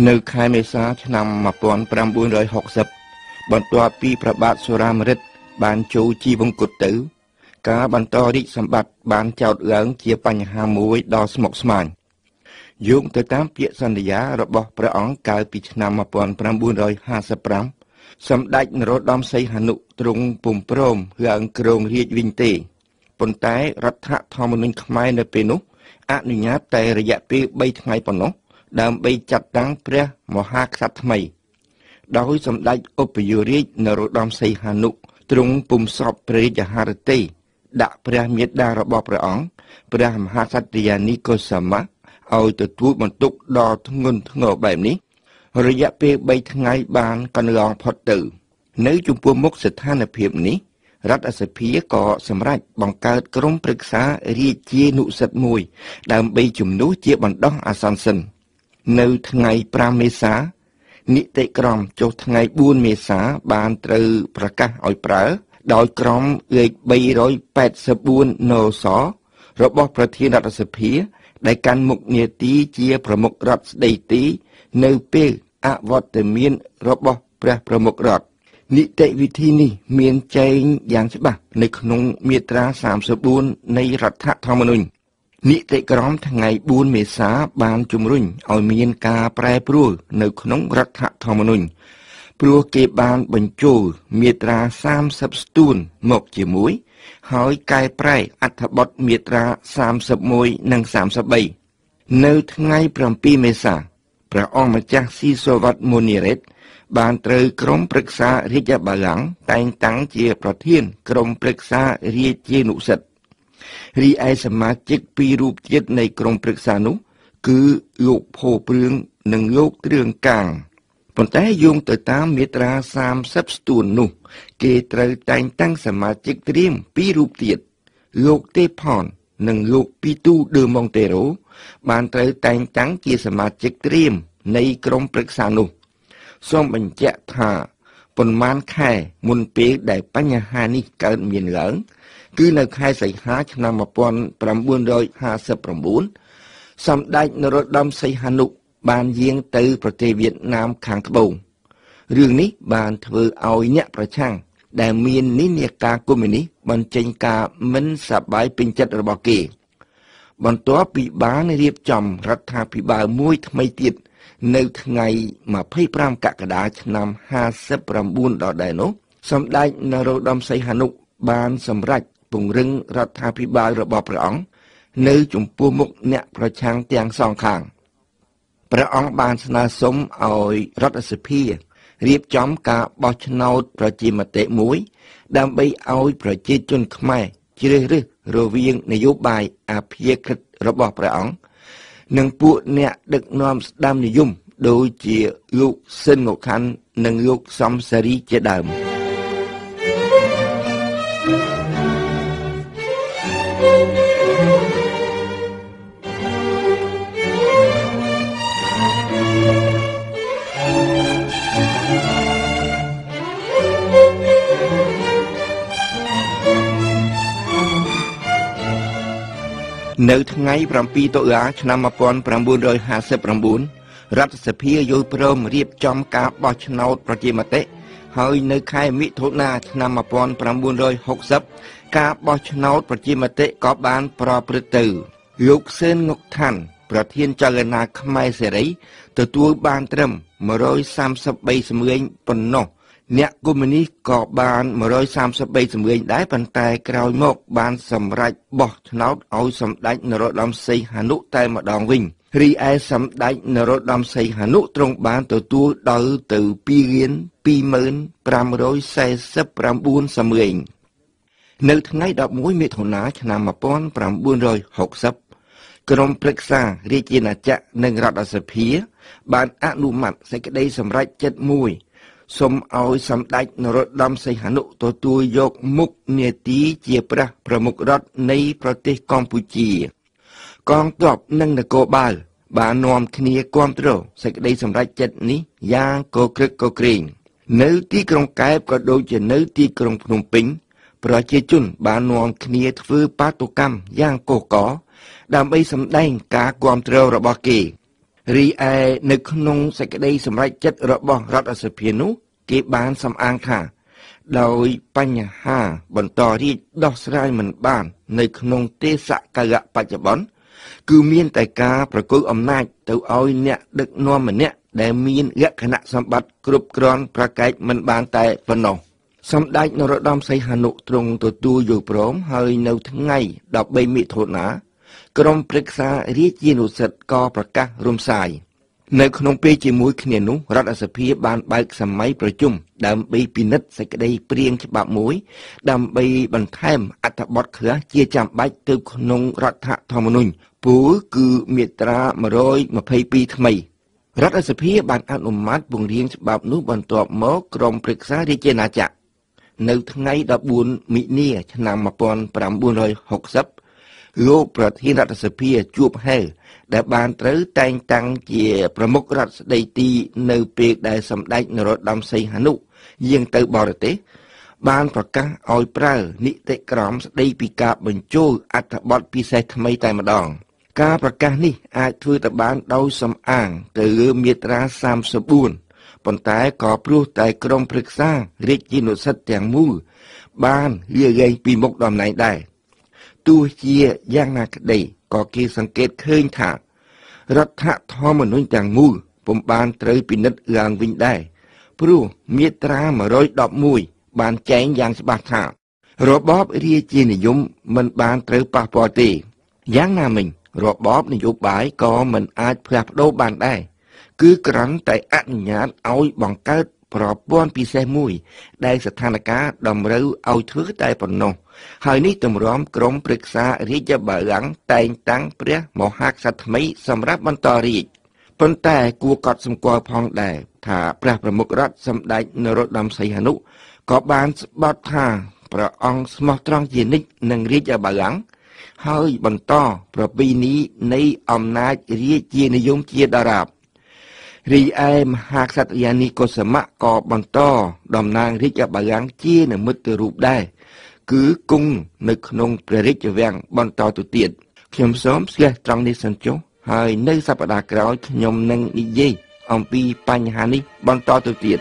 នៅខែមេសាឆ្នាំ1960បន្ទាប់ពីព្រះបាទសុរាមរិទ្ធបានចូលជីវង្គតទៅការបន្តរាជសម្បត្តិបានចោទឡើងជាបញ្ហាមួយដ៏ស្មុគស្មាញយោងទៅតាមពាក្យសន្យារបស់ព្រះអង្គកាលពីឆ្នាំ1955សម្ដេចនរោត្តមសីហនុទ្រង់ពុំព្រមឡើងគ្រងរាជ្យវិញទេប៉ុន្តែរដ្ឋធម្មនុញ្ញខ្មែរនៅពេលនោះអនុញ្ញាតតែរយៈពេល3ថ្ងៃប៉ុណ្ណោះដើម្បីចាត់តាំងព្រះមហាក្សត្រថ្មីដោយសម្ដេចឧបនាយករាជនរោត្តមសីហនុទ្រង់ពុំសពព្រះរាជអាហារទេដាក់ព្រះមាតារបស់ព្រះអង្គព្រះមហាក្សត្រិយានីកុសមៈឲ្យទទួលបន្ទុកដ៏ធ្ងន់ធ្ងរបែបនេះរយៈពេល3ថ្ងៃបានកន្លងផុតទៅនៅចំពោះមុខស្ថានភាពនេះរដ្ឋសភាក៏សម្រេចបង្កើតក្រុមប្រឹក្សារាជានុសិទ្ធមួយដើម្បីជំនួសជាបណ្ដោះអាសន្នសិននៅថ្ងៃ5មេសានីតិក្រមចុះថ្ងៃ4មេសាបានត្រូវប្រកាសឲ្យប្រើដោយក្រមលេខ384 នសរបស់ប្រធានរដ្ឋសភាដែលកាន់មុខនាទីជាប្រមុខរដ្ឋស្ដីទីនៅពេលអវត្តមានរបស់ព្រះប្រមុខរដ្ឋនីតិវិធីនេះមានចែងយ៉ាងច្បាស់នៅក្នុងមាត្រា34នៃរដ្ឋធម្មនុញ្ញនីតិក្រមថ្ងៃ4មេសាបានជំរុញឲ្យមានការប្រែប្រួលនៅក្នុងរដ្ឋធម្មនុញ្ញព្រោះគេបានបញ្ចូលមាត្រា30ស្ទួនមកជាមួយហើយកែប្រែអត្ថបទមាត្រា31និង33នៅថ្ងៃ7មេសាព្រះអង្គម្ចាស់ស៊ីសូវ័តមុនីរ៉េតបានត្រូវក្រុមប្រឹក្សារាជបល្ល័ង្កតែងតាំងជាប្រធានក្រុមប្រឹក្សារាជានុសិទ្ធរីឯសមាជិក2រូបទៀតនៃក្រុមប្រឹក្សានោះគឺលោកភោព្រឿងនិងលោកទ្រឿងកាងប៉ុន្តែយោងទៅតាមមាត្រា30ស្ទួននោះគេត្រូវតែងតាំងសមាជិកត្រៀម2រូបទៀតលោកទេផននិងលោកពីទូដឺម៉ុងតេរ៉ូបានត្រូវតែងតាំងជាសមាជិកត្រៀមនៃក្រុមប្រឹក្សានោះសូមបញ្ជាក់ថាប៉ុន្មានខែមុនពេលដែលបញ្ហានេះកើតមានឡើងគឺនៅខែសីហាឆ្នាំ1959សម្ដេចនរោត្តមសីហនុបានយាងទៅប្រទេសវៀតណាមខាងត្បូងរឿងនេះបានធ្វើឲ្យអ្នកប្រឆាំងដែលមាននិន្នាការកុម្មុយនីសបញ្ចេញការមិនសប្បាយពេញចិត្តរបស់គេបន្ទាប់ពីបានរៀបចំរដ្ឋាភិបាលមួយថ្មីទៀតនៅថ្ងៃ25កក្កដាឆ្នាំ59ដដែលនោះសម្ដេចនរោត្តមសីហនុបានសម្រេចពង្រឹងរដ្ឋាភិបាលរបស់ព្រះអង្គនៅចំពោះមុខអ្នកប្រឆាំងទាំងសងខាងព្រះអង្គបានស្នើសុំឲ្យរដ្ឋសភារៀបចំការបោះឆ្នោតប្រជាមតិមួយដើម្បីឲ្យប្រជាជនខ្មែរជ្រើសរើសរវាងនយោបាយអព្យាក្រឹតរបស់ព្រះអង្គនិងពួកអ្នកដឹកនាំស្ដាមនិយមដូចជាលោកស៊ិនង៉ូខាន់និងលោកសំសារីជាដើមនៅថ្ងៃ7តុលាឆ្នាំ1959រដ្ឋសភាយល់ព្រមរៀបចំការបោះឆ្នោតប្រជាមតិហើយនៅខែមិថុនាឆ្នាំ1960ការបោះឆ្នោតប្រជាមតិក៏បានប្រព្រឹត្តទៅលោកស៊ិនងុកថាន់ប្រធានចលនាខ្មែរសេរីទទួលបានត្រឹម133សំឡេងប៉ុណ្ណោះអ្នកកុម្មុយនីសក៏បាន133សំឡេងដែរប៉ុន្តែក្រោយមកបានសម្រេចបោះឆ្នោតឲ្យសម្ដេចនរោត្តមសីហនុតែម្ដងវិញរីឯសម្ដេចនរោត្តមសីហនុទ្រង់បានទទួលដល់ទៅ2,2549សំឡេងនៅថ្ងៃ11មិថុនាឆ្នាំ1960ក្រុមប្រឹក្សារាជាណាចក្រនិងរដ្ឋសភាបានអនុម័តសេចក្តីសម្រេចចិត្តមួយសូមឲ្យសម្ដេចនរោត្តមសីហនុទទួលយកមុខនាទីជាព្រះប្រមុខរដ្ឋនៃប្រទេសកម្ពុជាកងទ័ពនិងនគរបាលបាននាំគ្នាគាំទ្រសេចក្តីសម្រេចចិត្តនេះយ៉ាងកក្រឹកកក្រែងនៅទីក្រុងកែបក៏ដូចជានៅទីក្រុងភ្នំពេញប្រជាជនបាននាំគ្នាធ្វើបាតុកម្មយ៉ាងកុះករដើម្បីសម្ដែងការគាំទ្ររបស់គេ រីឯនៅក្នុងសេចក្តីសម្រេចចិត្តរបស់រដ្ឋសភានោះគេបានសំអាងថាដោយបញ្ហាបន្តរីកដោះស្រាយមិនបាននៅក្នុងទេសកលៈបច្ចុប្បន្នគឺមានតែការប្រគល់អំណាចទៅឲ្យអ្នកដឹកនាំម្នាក់ដែលមានលក្ខណៈសម្បត្តិគ្រប់គ្រាន់ប្រកែកមិនបានតែប៉ុណ្ណោះសម្ដេចនរោត្តមសីហនុទ្រង់ទទួលយល់ព្រមហើយនៅថ្ងៃ13មិថុនាក្រុមប្រឹក្សារាជានុសិទ្ធក៏ប្រកាសរំសាយនៅក្នុងពេលជាមួយគ្នានោះរដ្ឋសភាបានបើកសម័យប្រជុំដើម្បីពិនិត្យសេចក្តីព្រាងច្បាប់មួយដើម្បីបន្ថែមអត្ថបទខ្លះជាចាំបាច់ទៅក្នុងរដ្ឋធម្មនុញ្ញពោលគឺមាត្រា122ថ្មីរដ្ឋសភាបានអនុម័តពង្រៀងច្បាប់នោះបន្ទាប់មកក្រុមប្រឹក្សារាជាណាចក្រនៅថ្ងៃ14មិនិនាឆ្នាំ1960លោកប្រធានរដ្ឋសភាជួបហេដែលបានត្រូវតែងតាំងជាប្រមុខរដ្ឋស្ដីទីនៅពេលដែលសម្ដេចនរោត្តមសីហនុយាងទៅបរទេសបានប្រកាសឲ្យប្រើនីតិក្រមស្ដីពីការបញ្ចូលអត្ថបទពិសេសថ្មីតែម្ដងការប្រកាសនេះអាចធ្វើទៅបានដោយសំអាងទៅលើមាត្រា34ប៉ុន្តែក៏ព្រោះតែក្រុមប្រឹក្សារាជានុសិទ្ធទាំងមូលបានលាលែងពីមុខតំណែងដែរទោះជាយ៉ាងណាក្តីក៏គេសង្កេតឃើញថារដ្ឋធម្មនុញ្ញទាំងមូលពុំបានត្រូវពិនិត្យឡើងវិញដែរព្រោះមាត្រា111បានចែងយ៉ាងច្បាស់ថារបបរាជានិយមមិនបានត្រូវប៉ះពាល់ទេយ៉ាងណាមិញរបបនយោបាយក៏មិនអាចផ្លាស់ប្ដូរបានដែរគឺគ្រាន់តែអនុញ្ញាតឲ្យបង្កើតប្រព័ន្ធពិសេសមួយដែលស្ថានភាពតម្រូវឲ្យធ្វើតែប៉ុណ្ណោះហើយនេះទម្រាំក្រុមប្រឹក្សារាជបល្ល័ង្កតែងតាំងព្រះមហាក្សត្រថ្មីសម្រាប់បន្តរាជប៉ុន្តែគួរកត់សម្គាល់ផងដែរថាព្រះប្រមុខរដ្ឋសម្ដេចនរោត្តមសីហនុក៏បានស្បត់ថាព្រះអង្គស្មោះត្រង់ជានិច្ចនឹងរាជបល្ល័ង្កហើយបន្តប្រពៃណីនៃអំណាចរាជានិយមជាដរាបរីឯមហាក្សត្រិយានីកុសមៈក៏បន្តតំណាងរាជបល្ល័ង្កជានិមិត្តរូបដែរគឺគង់នៅក្នុងព្រះរាជវាំងបន្តទៅទៀតខ្ញុំសូមស្លេះត្រង់នេះសិនចុះហើយនៅសប្តាហ៍ក្រោយខ្ញុំនឹងនិយាយអំពីបញ្ហានេះបន្តទៅទៀត